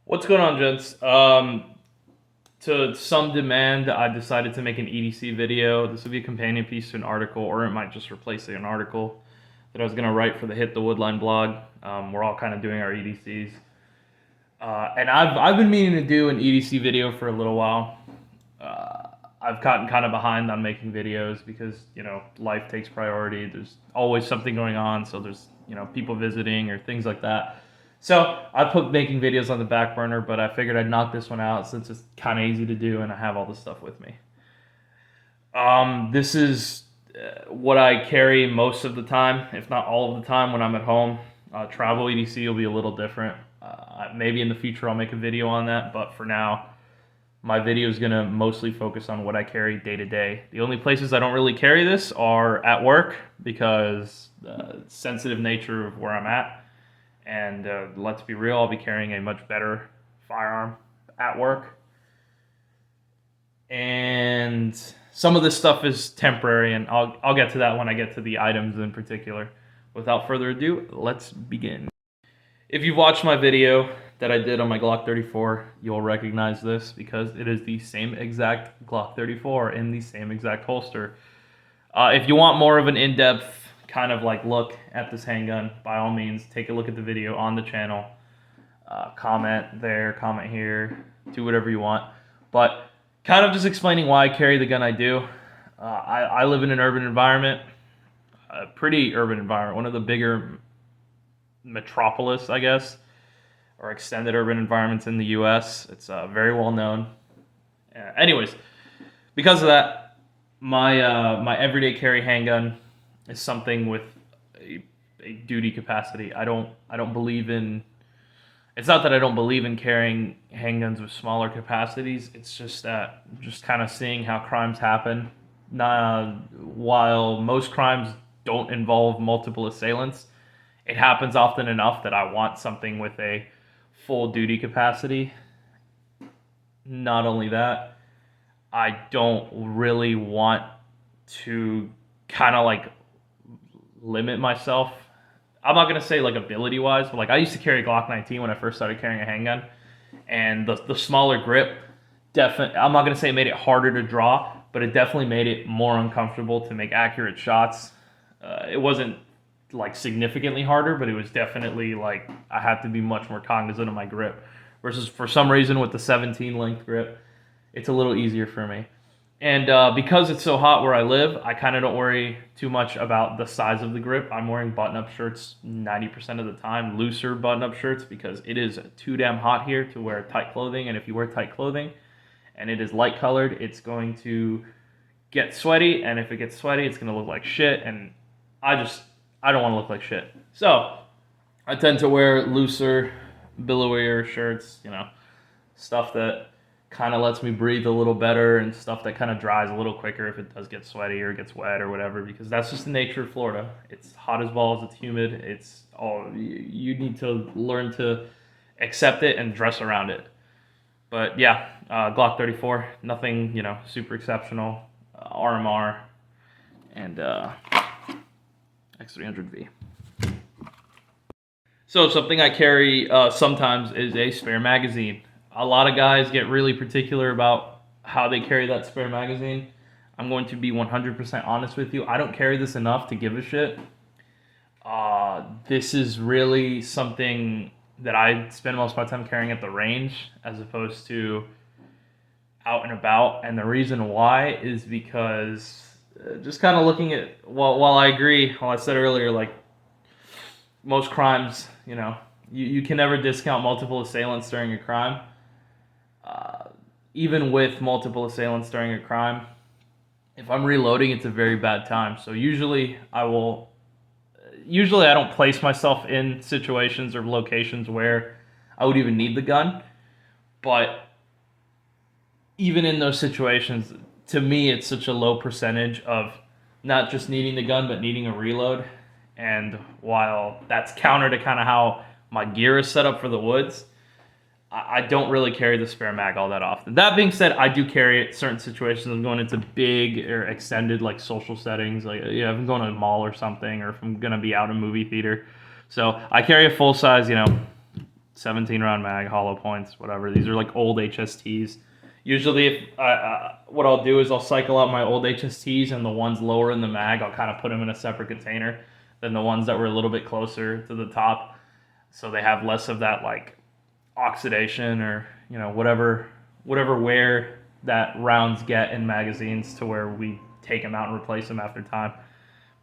What's going on, gents? To some demand, I decided to make an EDC video. This will be a companion piece to an article, or it might just replace an article that I was going to write for the Hit the Woodline blog. We're all kind of doing our EDCs. And I've been meaning to do an EDC video for a little while. I've gotten kind of behind on making videos because, life takes priority. There's always something going on, so there's, people visiting or things like that. So I put making videos on the back burner, but I figured I'd knock this one out since it's kind of easy to do and I have all this stuff with me. This is what I carry most of the time, if not all of the time when I'm at home. Travel EDC will be a little different. Maybe in the future I'll make a video on that, but for now, my video is going to mostly focus on what I carry day to day. The only places I don't really carry this are at work because the sensitive nature of where I'm at. And let's be real, I'll be carrying a much better firearm at work. And some of this stuff is temporary, and I'll get to that when I get to the items in particular. Without further ado, let's begin. If you've watched my video that I did on my Glock 34, you'll recognize this because it is the same exact Glock 34 in the same exact holster. If you want more of an in-depth kind of like look at this handgun, by all means take a look at the video on the channel. Comment there, comment here, do whatever you want, but kind of just explaining why I carry the gun I do. I live in an urban environment, a pretty urban environment, one of the bigger metropolis, I guess, or extended urban environments in the US. It's very well known. Anyways, because of that, my everyday carry handgun is something with a duty capacity. I don't believe in. It's not that I don't believe in carrying handguns with smaller capacities. It's just that just kind of seeing how crimes happen. While most crimes don't involve multiple assailants, it happens often enough that I want something with a full duty capacity. Not only that, I don't really want to kind of like limit myself. I'm not gonna say like ability wise, but like I used to carry a Glock 19 when I first started carrying a handgun, and the smaller grip definitely, I'm not gonna say it made it harder to draw, but it definitely made it more uncomfortable to make accurate shots. It wasn't like significantly harder, but it was definitely like I had to be much more cognizant of my grip, versus for some reason with the 17 length grip it's a little easier for me. And because it's so hot where I live, I kind of don't worry too much about the size of the grip. I'm wearing button-up shirts 90% of the time, looser button-up shirts, because it is too damn hot here to wear tight clothing. And if you wear tight clothing and it is light-colored, it's going to get sweaty. And if it gets sweaty, it's going to look like shit. And I don't want to look like shit. So I tend to wear looser, billowier shirts, stuff that kind of lets me breathe a little better, and stuff that kind of dries a little quicker if it does get sweaty or gets wet or whatever, because that's just the nature of Florida. It's hot as balls, it's humid, it's all, you need to learn to accept it and dress around it. But yeah, Glock 34, nothing, super exceptional. RMR and X300V. So something I carry sometimes is a spare magazine. A lot of guys get really particular about how they carry that spare magazine. I'm going to be 100% honest with you. I don't carry this enough to give a shit. This is really something that I spend most of my time carrying at the range as opposed to out and about. And the reason why is because just kind of looking at, while I agree, while I said earlier, like most crimes, you can never discount multiple assailants during a crime. Even with multiple assailants during a crime, if I'm reloading, it's a very bad time. So usually I don't place myself in situations or locations where I would even need the gun. But even in those situations, to me, it's such a low percentage of not just needing the gun, but needing a reload. And while that's counter to kind of how my gear is set up for the woods, I don't really carry the spare mag all that often. That being said, I do carry it in certain situations. I'm going into big or extended like social settings, like if I'm going to a mall or something, or if I'm going to be out in a movie theater. So I carry a full size, 17 round mag, hollow points, whatever. These are like old HSTs. Usually, if what I'll do is I'll cycle out my old HSTs, and the ones lower in the mag, I'll kind of put them in a separate container than the ones that were a little bit closer to the top, so they have less of that like oxidation or whatever wear that rounds get in magazines, to where we take them out and replace them after time.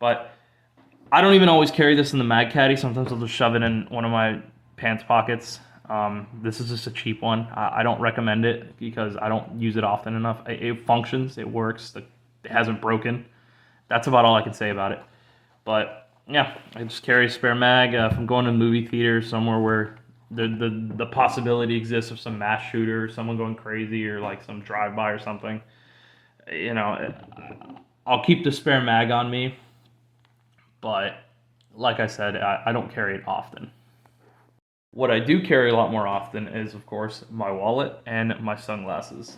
But I don't even always carry this in the mag caddy. Sometimes I'll just shove it in one of my pants pockets. This is just a cheap one. I don't recommend it because I don't use it often enough. It functions, it works, it hasn't broken. That's about all I can say about it. But yeah, I just carry a spare mag. If I'm going to a movie theater somewhere where the possibility exists of some mass shooter or someone going crazy, or like some drive-by or something, I'll keep the spare mag on me. But like I said, I don't carry it often. What I do carry a lot more often is, of course, my wallet and my sunglasses.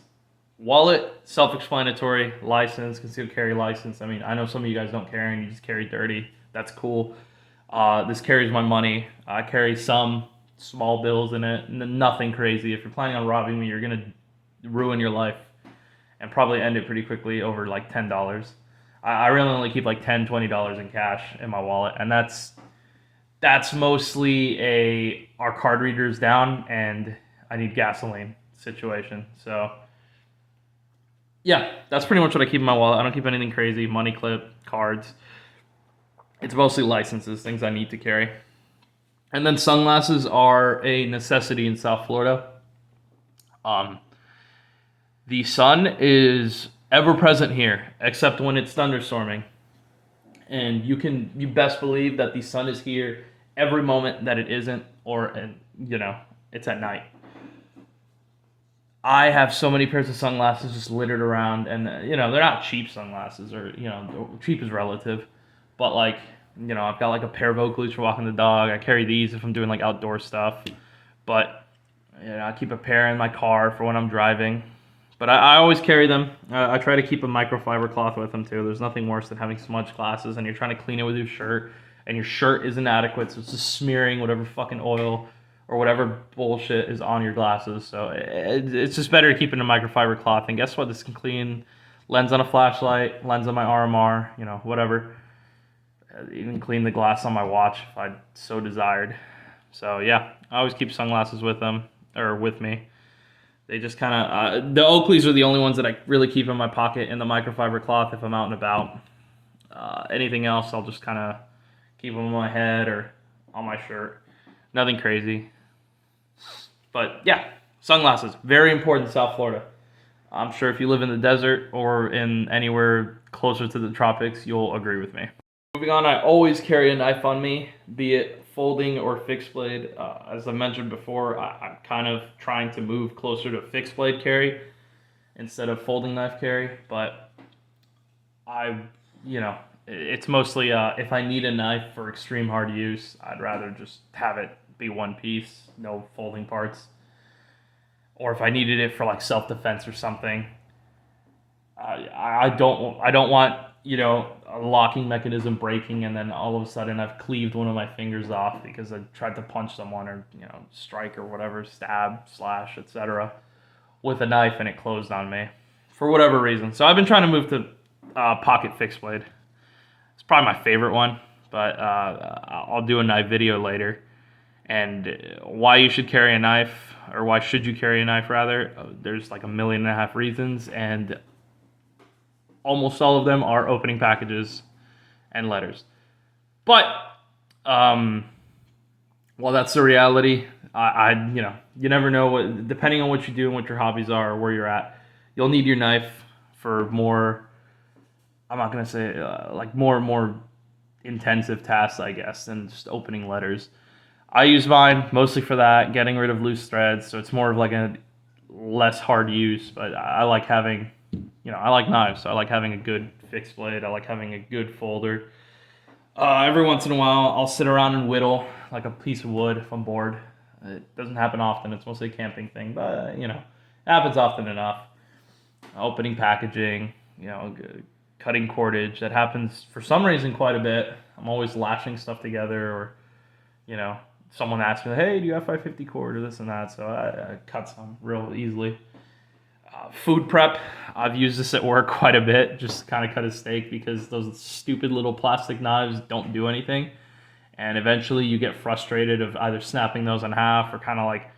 Wallet, self-explanatory. License, concealed carry license. I mean, I know some of you guys don't carry and you just carry dirty. That's cool. This carries my money. I carry some small bills in it. Nothing crazy. If you're planning on robbing me, you're going to ruin your life and probably end it pretty quickly over like $10. I really only keep like $10, $20 in cash in my wallet, and that's mostly our card reader's down and I need gasoline situation. So yeah, that's pretty much what I keep in my wallet. I don't keep anything crazy, money clip, cards. It's mostly licenses, things I need to carry. And then sunglasses are a necessity in South Florida. The sun is ever present here, except when it's thunderstorming. And you best believe that the sun is here every moment that it isn't, or it's at night. I have so many pairs of sunglasses just littered around, and they're not cheap sunglasses, or cheap is relative, but like I've got like a pair of Oakleys for walking the dog. I carry these if I'm doing like outdoor stuff, but I keep a pair in my car for when I'm driving. But I always carry them. I try to keep a microfiber cloth with them too. There's nothing worse than having smudged glasses and you're trying to clean it with your shirt, and your shirt is inadequate, so it's just smearing whatever fucking oil or whatever bullshit is on your glasses. So it's just better to keep it in a microfiber cloth. And guess what? This can clean lens on a flashlight, lens on my RMR, whatever. Even clean the glass on my watch if I so desired. So yeah, I always keep sunglasses with me. They just kind of, the Oakleys are the only ones that I really keep in my pocket in the microfiber cloth if I'm out and about. Anything else, I'll just kind of keep them on my head or on my shirt. Nothing crazy. But yeah, sunglasses, very important in South Florida. I'm sure if you live in the desert or in anywhere closer to the tropics, you'll agree with me. Moving on, I always carry a knife on me, be it folding or fixed blade. As I mentioned before, I'm kind of trying to move closer to fixed blade carry instead of folding knife carry, but it's mostly if I need a knife for extreme hard use, I'd rather just have it be one piece, no folding parts. Or if I needed it for like self-defense or something, I don't want a locking mechanism breaking and then all of a sudden I've cleaved one of my fingers off because I tried to punch someone or strike or whatever, stab, slash, etc. with a knife and it closed on me for whatever reason. So I've been trying to move to pocket fixed blade. It's probably my favorite one, but I'll do a knife video later. And why you should carry a knife, or why should you carry a knife rather, there's like 1.5 million reasons, and almost all of them are opening packages and letters. But while that's the reality, you never know what, depending on what you do and what your hobbies are or where you're at, you'll need your knife for more, I'm not going to say like more intensive tasks, I guess, than just opening letters. I use mine mostly for that, getting rid of loose threads, so it's more of like a less hard use, but I like having, I like knives, so I like having a good fixed blade, I like having a good folder. Every once in a while, I'll sit around and whittle like a piece of wood if I'm bored. It doesn't happen often, it's mostly a camping thing, but it happens often enough. Opening packaging, cutting cordage, that happens for some reason quite a bit. I'm always lashing stuff together or, someone asked me, hey, do you have 550 cord or this and that? So I cut some real easily. Food prep, I've used this at work quite a bit, just kind of cut a steak because those stupid little plastic knives don't do anything. And eventually you get frustrated of either snapping those in half or kind of like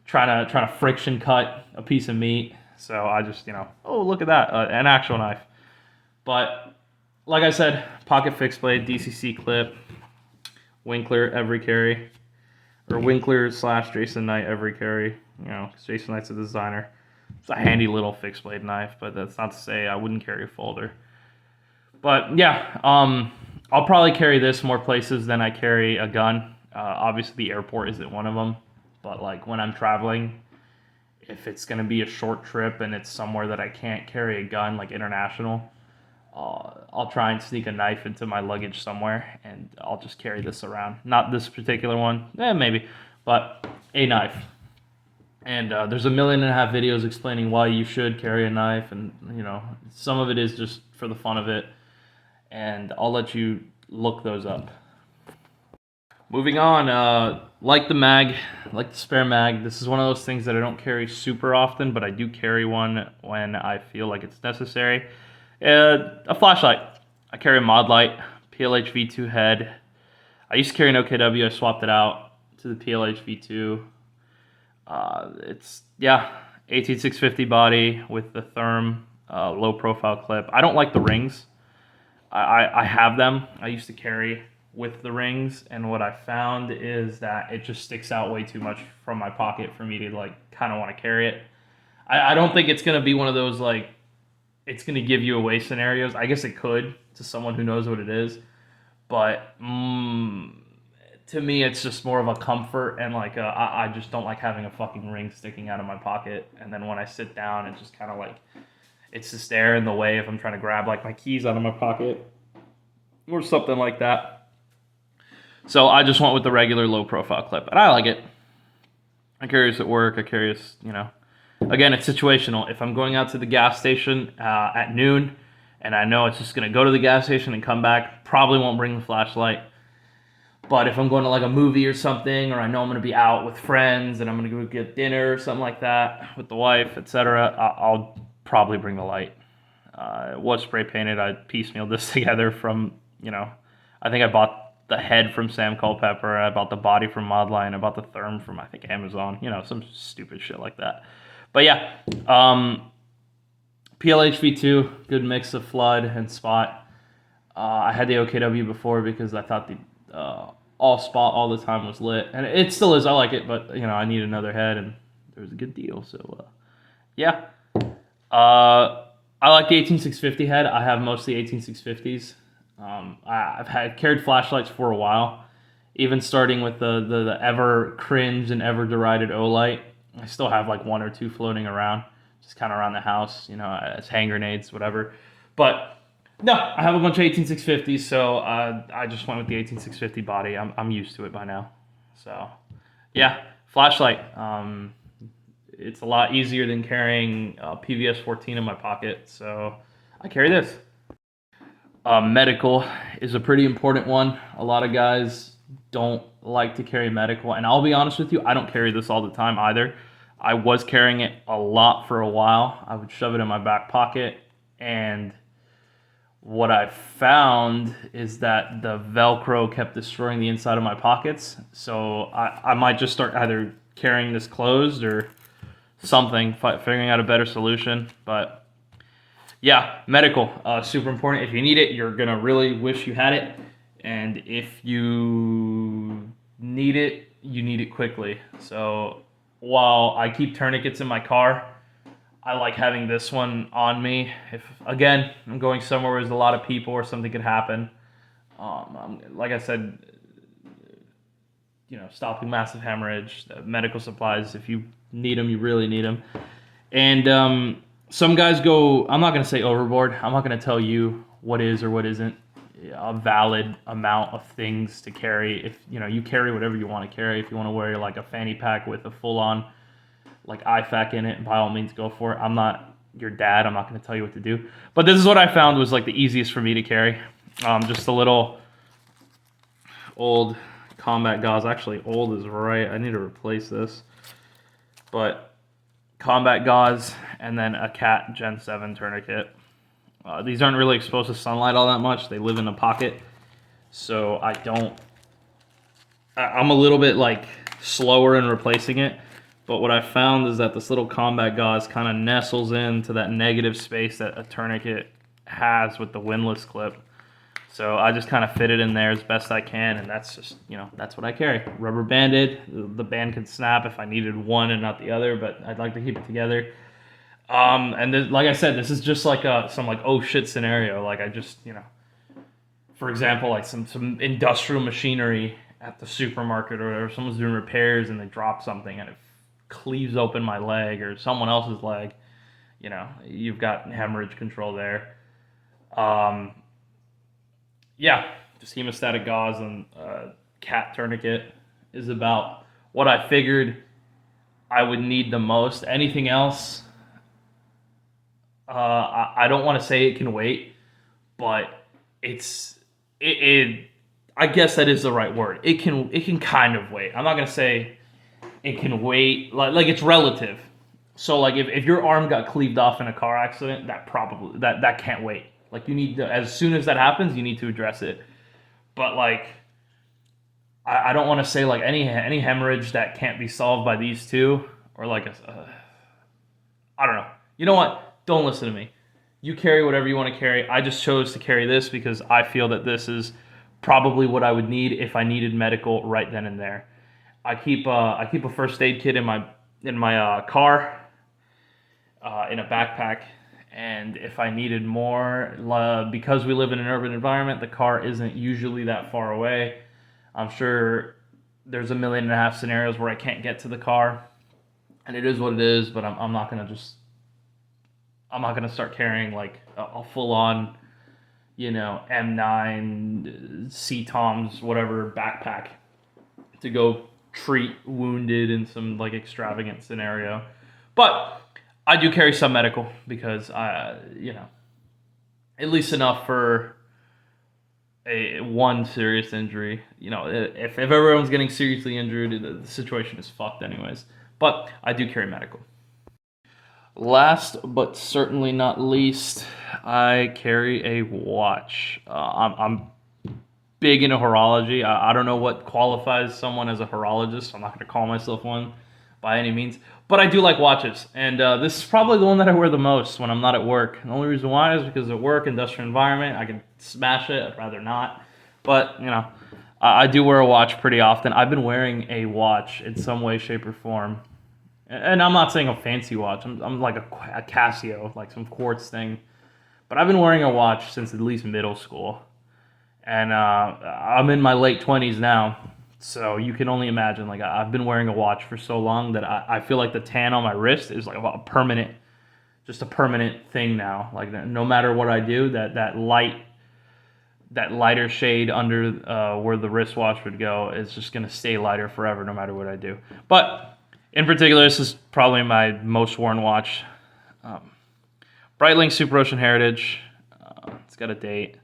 trying to friction cut a piece of meat. So I just, oh, look at that, an actual knife. But like I said, pocket fixed blade, DCC clip, Winkler Everycarry, or Winkler / Jason Knight Everycarry, because Jason Knight's a designer. It's a handy little fixed blade knife, but that's not to say I wouldn't carry a folder. But yeah, I'll probably carry this more places than I carry a gun. Obviously the airport isn't one of them, but like when I'm traveling, if it's going to be a short trip and it's somewhere that I can't carry a gun, like international, I'll try and sneak a knife into my luggage somewhere, and I'll just carry this around. Not this particular one, maybe, but a knife. And there's 1.5 million videos explaining why you should carry a knife, and some of it is just for the fun of it, and I'll let you look those up. Moving on, like the mag, like the spare mag, this is one of those things that I don't carry super often, but I do carry one when I feel like it's necessary. A flashlight. I carry a Modlite PLH-V2 head. I used to carry an OKW, I swapped it out to the PLH-V2. It's 18650 body with the Thyrm low profile clip. I don't like the rings. I have them. I used to carry with the rings, and what I found is that it just sticks out way too much from my pocket for me to like kind of want to carry it. I don't think it's gonna be one of those like it's gonna give you away scenarios. I guess it could to someone who knows what it is, but to me it's just more of a comfort, and like I just don't like having a fucking ring sticking out of my pocket, and then when I sit down it just kind of like it's just there in the way if I'm trying to grab like my keys out of my pocket or something like that. So I just went with the regular low profile clip, and I like it. I carry this at work. I carry this, again, it's situational. If I'm going out to the gas station at noon and I know it's just going to go to the gas station and come back, probably won't bring the flashlight. But if I'm going to like a movie or something, or I know I'm going to be out with friends and I'm going to go get dinner or something like that with the wife, etc., I'll probably bring the light. It was spray painted. I piecemealed this together from, I think I bought the head from Sam Culpepper, I bought the body from Modline, I bought the Thyrm from, I think, Amazon, some stupid shit like that. But yeah, PLH-V2, good mix of flood and spot. I had the OKW before because I thought the all spot all the time was lit, and it still is. I like it, but I need another head, and there was a good deal. So yeah, I like the 18650 head. I have mostly 18650s. I've carried flashlights for a while, even starting with the ever cringed and ever derided Olight. I still have like 1 or 2 floating around, just kind of around the house, as hand grenades, whatever. But no, I have a bunch of 18650s, so I just went with the 18650 body. I'm used to it by now. So yeah, flashlight. It's a lot easier than carrying a PVS 14 in my pocket, so I carry this. Medical is a pretty important one. A lot of guys don't like to carry medical, and I'll be honest with you, I don't carry this all the time either. I was carrying it a lot for a while. I would shove it in my back pocket, and what I found is that the Velcro kept destroying the inside of my pockets, so I might just start either carrying this closed or something, figuring out a better solution, but yeah, medical, super important. If you need it, you're going to really wish you had it. And if you need it, you need it quickly. So while I keep tourniquets in my car, I like having this one on me. If, again, I'm going somewhere where there's a lot of people or something could happen. Like I said, stopping massive hemorrhage, medical supplies, if you need them, you really need them. And some guys go, I'm not going to say overboard. I'm not going to tell you what is or what isn't a valid amount of things to carry. If you carry whatever you want to carry. If you want to wear like a fanny pack with a full-on like IFAK in it, by all means go for it. I'm not your dad. I'm not going to tell you what to do. But this is what I found was like the easiest for me to carry. Just a little old combat gauze. Actually, old is right. I need to replace this. But combat gauze, and then a Cat Gen 7 tourniquet. These aren't really exposed to sunlight all that much. They live in a pocket. So I'm a little bit like slower in replacing it. But what I found is that this little combat gauze kind of nestles into that negative space that a tourniquet has with the windlass clip. So I just kind of fit it in there as best I can, and that's just, that's what I carry. Rubber banded. The band can snap if I needed one and not the other, but I'd like to keep it together. And then, like I said, this is just like some like oh shit scenario. Like I just, for example, like some industrial machinery at the supermarket or whatever, someone's doing repairs and they drop something and it cleaves open my leg or someone else's leg, you've got hemorrhage control there. Yeah, just hemostatic gauze and cat tourniquet is about what I figured I would need the most. Anything else, I don't want to say it can wait, but I guess that is the right word. It can kind of wait. I'm not gonna say it can wait. Like it's relative. So like if your arm got cleaved off in a car accident, that can't wait. Like you need to, as soon as that happens, you need to address it. But like I don't want to say like any hemorrhage that can't be solved by these two, or like I don't know. You know what? Don't listen to me. You carry whatever you want to carry. I just chose to carry this because I feel that this is probably what I would need if I needed medical right then and there. I keep a first aid kit in my car, in a backpack, and if I needed more, because we live in an urban environment, the car isn't usually that far away. I'm sure there's 1.5 million scenarios where I can't get to the car, and it is what it is. But I'm not gonna start carrying like a full on, M9 C-Toms whatever backpack to go treat wounded in some like extravagant scenario. But I do carry some medical because at least enough for one serious injury. If everyone's getting seriously injured, the situation is fucked anyways. But I do carry medical. Last but certainly not least, I carry a watch. I'm big into horology. I don't know what qualifies someone as a horologist. So I'm not going to call myself one by any means. But I do like watches. And this is probably the one that I wear the most when I'm not at work. The only reason why is because at work, industrial environment, I can smash it. I'd rather not. But, I do wear a watch pretty often. I've been wearing a watch in some way, shape, or form. And I'm not saying a fancy watch. I'm like a Casio, like some quartz thing. But I've been wearing a watch since at least middle school. And I'm in my late 20s now. So you can only imagine, like I've been wearing a watch for so long that I feel like the tan on my wrist is like a permanent thing now. Like no matter what I do, that lighter shade under where the wristwatch would go is just going to stay lighter forever no matter what I do. But in particular, this is probably my most worn watch. Breitling SuperOcean Heritage. It's got a date.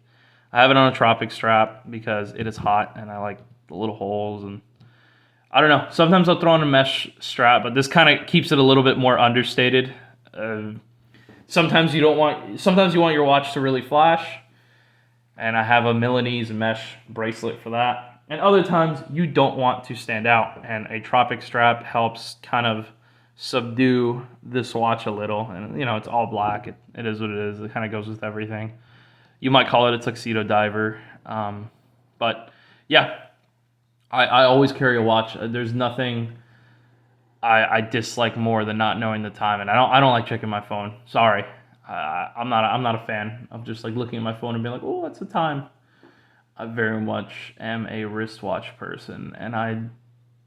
I have it on a Tropic strap because it is hot and I like the little holes, and I don't know. Sometimes I'll throw on a mesh strap, but this kind of keeps it a little bit more understated. Sometimes you want your watch to really flash, and I have a Milanese mesh bracelet for that. And other times you don't want to stand out, and a Tropic strap helps kind of subdue this watch a little. And it's all black. It is what it is. It kind of goes with everything. You might call it a tuxedo diver, but yeah, I always carry a watch. There's nothing I dislike more than not knowing the time, and I don't like checking my phone. Sorry, I'm not a fan of just like looking at my phone and being like, oh, what's the time? I very much am a wristwatch person, and I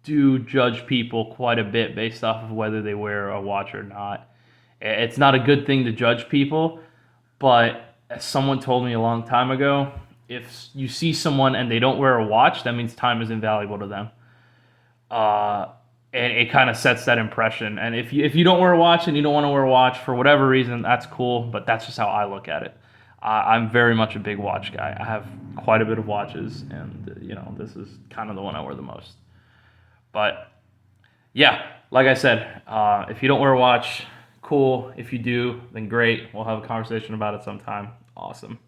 do judge people quite a bit based off of whether they wear a watch or not. It's not a good thing to judge people, but as someone told me a long time ago, if you see someone and they don't wear a watch, that means time is invaluable to them. And it kind of sets that impression. And if you don't wear a watch and you don't want to wear a watch for whatever reason, that's cool, but that's just how I look at it. I'm very much a big watch guy. I have quite a bit of watches, and this is kind of the one I wear the most. But yeah, like I said, if you don't wear a watch, cool. If you do, then great. We'll have a conversation about it sometime. Awesome.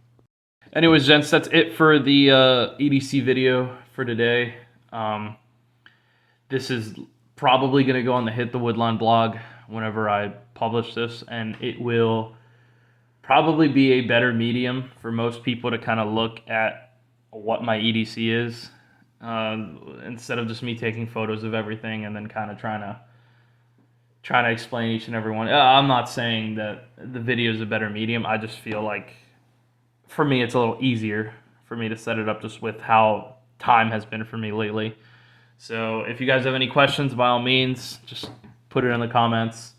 Anyways, gents, that's it for the EDC video for today. This is probably going to go on the Hit the Woodline blog whenever I publish this, and it will probably be a better medium for most people to kind of look at what my EDC is, instead of just me taking photos of everything and then kind of trying to explain each and every one. I'm not saying that the video is a better medium. I just feel like for me it's a little easier for me to set it up just with how time has been for me lately. So if you guys have any questions, by all means, just put it in the comments.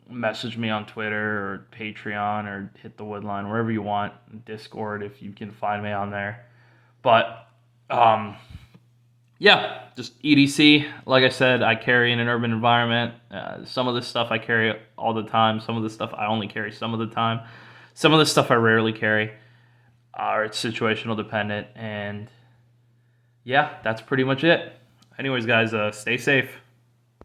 Message me on Twitter or Patreon or Hit the Woodline, wherever you want. Discord, if you can find me on there. But yeah, just EDC. Like I said, I carry in an urban environment. Some of this stuff I carry all the time. Some of this stuff I only carry some of the time. Some of the stuff I rarely carry. Or it's situational dependent. And yeah, that's pretty much it. Anyways, guys, stay safe.